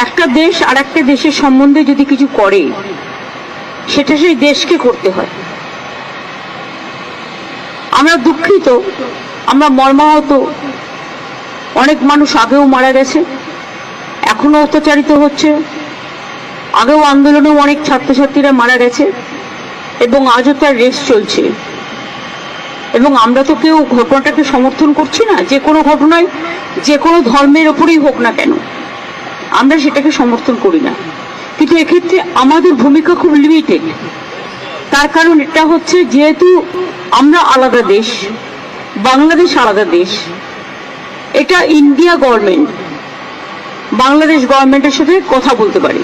একটা দেশ আর একটা দেশের সম্বন্ধে যদি কিছু করে সেটা সেই দেশকে করতে হয়। আমরা দুঃখিত, আমরা মর্মাহত, অনেক মানুষ আগেও মারা গেছে, এখনো অত্যাচারিত হচ্ছে, আগেও আন্দোলনেও অনেক ছাত্রছাত্রীরা মারা গেছে এবং আজও তার রেস চলছে। এবং আমরা তো কেউ ঘটনাটাকে সমর্থন করছি না, যে কোনো ঘটনায় যে কোনো ধর্মের ওপরেই হোক না কেন আমরা সেটাকে সমর্থন করি না, কিন্তু এক্ষেত্রে আমাদের ভূমিকা খুব লিমিটেড। তার কারণ এটা হচ্ছে, যেহেতু আমরা আলাদা দেশ, বাংলাদেশ আলাদা দেশ, এটা ইন্ডিয়া গভর্নমেন্ট বাংলাদেশ গভর্নমেন্টের সাথে কথা বলতে পারে,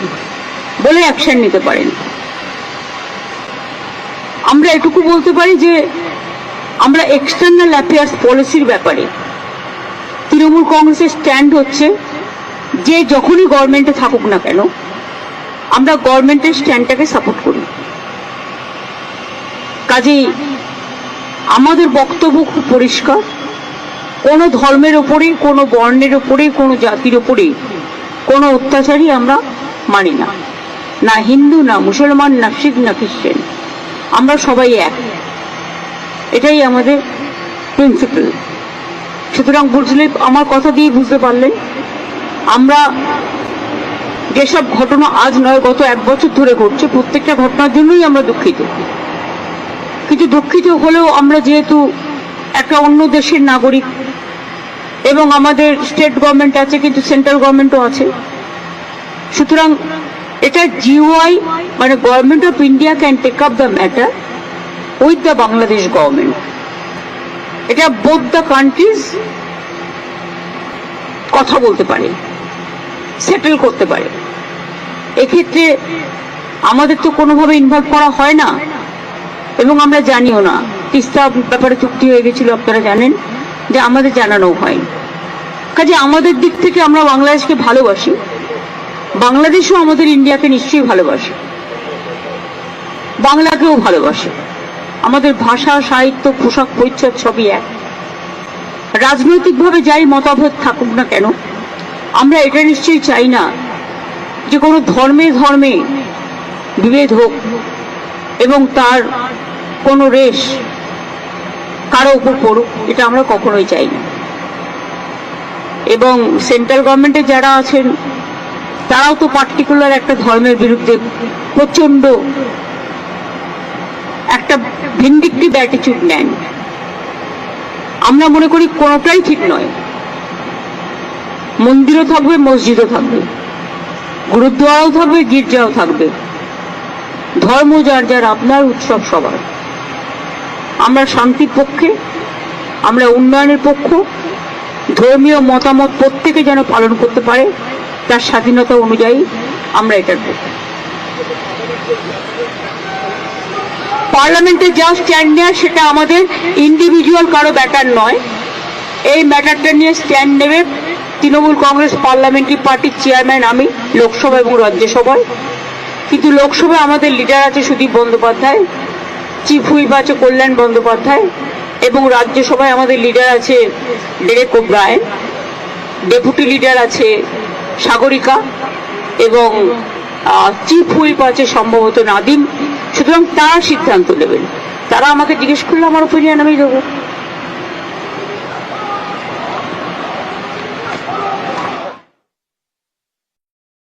বলে অ্যাকশন নিতে পারেন। আমরা এটুকু বলতে পারি যে আমরা এক্সটার্নাল অ্যাফেয়ার্স পলিসির ব্যাপারে তৃণমূল কংগ্রেসের স্ট্যান্ড হচ্ছে যে যখনই গভর্নমেন্টে থাকুক না কেন আমরা গভর্নমেন্টের স্ট্যান্ডটাকে সাপোর্ট করি। কাজেই আমাদের বক্তব্য খুব পরিষ্কার, কোনো ধর্মের ওপরে, কোনো বর্ণের ওপরে, কোনো জাতির ওপরে কোনো অত্যাচারই আমরা মানি না, না হিন্দু, না মুসলমান, না শিখ, না খ্রিস্টান, আমরা সবাই এক, এটাই আমাদের প্রিন্সিপাল। সুতরাং বুঝলে, আমার কথা দিয়ে বুঝতে পারলেন, আমরা যেসব ঘটনা আজ নয় গত 1 বছর ধরে ঘটছে, প্রত্যেকটা ঘটনার জন্যই আমরা দুঃখিত। কিন্তু দুঃখিত হলেও আমরা যেহেতু একটা অন্য দেশের নাগরিক এবং আমাদের স্টেট গভর্নমেন্ট আছে, কিন্তু সেন্ট্রাল গভর্নমেন্টও আছে, সুতরাং এটা জিওআই মানে government of India can take up the matter with the Bangladesh government. এটা বোথ দ্য কান্ট্রিজ কথা বলতে পারে, সেটেল করতে পারে। এক্ষেত্রে আমাদের তো কোনোভাবে ইনভলভ করা হয় না এবং আমরা জানিও না। তিস্তা ব্যাপারে চুক্তি হয়ে গেছিল, আপনারা জানেন, যে আমাদের জানানো হয়নি। কাজে আমাদের দিক থেকে আমরা বাংলাদেশকে ভালোবাসি, বাংলাদেশও আমাদের ইন্ডিয়াকে নিশ্চয়ই ভালোবাসে, বাংলাকেও ভালোবাসে। আমাদের ভাষা, সাহিত্য, পোশাক পরিচ্ছদ সবই এক। রাজনৈতিকভাবে যাই মতভেদ থাকুক না কেন, আমরা এটা নিশ্চয়ই চাই না যে কোনো ধর্মে ধর্মে বিভেদ হোক এবং তার কোনো রেশ কারো উপর পড়ুক, এটা আমরা কখনোই চাই না। এবং সেন্ট্রাল গভর্নমেন্টে যারা আছেন তারাও তো পার্টিকুলার একটা ধর্মের বিরুদ্ধে প্রচন্ড একটা ভিন্ডিকটিভ অ্যাটিটিউড নেন। আমরা মনে করি কোনোটাই ঠিক নয়। মন্দিরও থাকবে, মসজিদও থাকবে, গুরুদ্বারাও থাকবে, গির্জাও থাকবে, ধর্ম যার যার, আপনার উৎসব সবার। আমরা শান্তির পক্ষে, আমরা উন্নয়নের পক্ষ, ধর্মীয় মতামত প্রত্যেকে যেন পালন করতে পারে তার স্বাধীনতা অনুযায়ী, আমরা এটার পক্ষে। পার্লামেন্টে যা স্ট্যান্ড নেয় সেটা আমাদের ইন্ডিভিজুয়াল কারো ব্যাটার নয়। এই ম্যাটারটা নিয়ে স্ট্যান্ড নেবে তৃণমূল কংগ্রেস পার্লামেন্টারি পার্টির চেয়ারম্যান আমি, লোকসভা এবং রাজ্যসভায়। কিন্তু লোকসভায় আমাদের লিডার আছে সুদীপ বন্দ্যোপাধ্যায়, চিফ হুইপ আছে কল্যাণ বন্দ্যোপাধ্যায়, এবং রাজ্যসভায় আমাদের লিডার আছে ডেরেক ওব্রায়েন, ডেপুটি লিডার আছে সাগরিকা, এবং চিফ হুইপ আছে সম্ভবত নাদিম। সুতরাং তারা সিদ্ধান্ত নেবেন, তারা আমাকে জিজ্ঞেস করলে আমার ওপিনিয়ন আমি দেবো।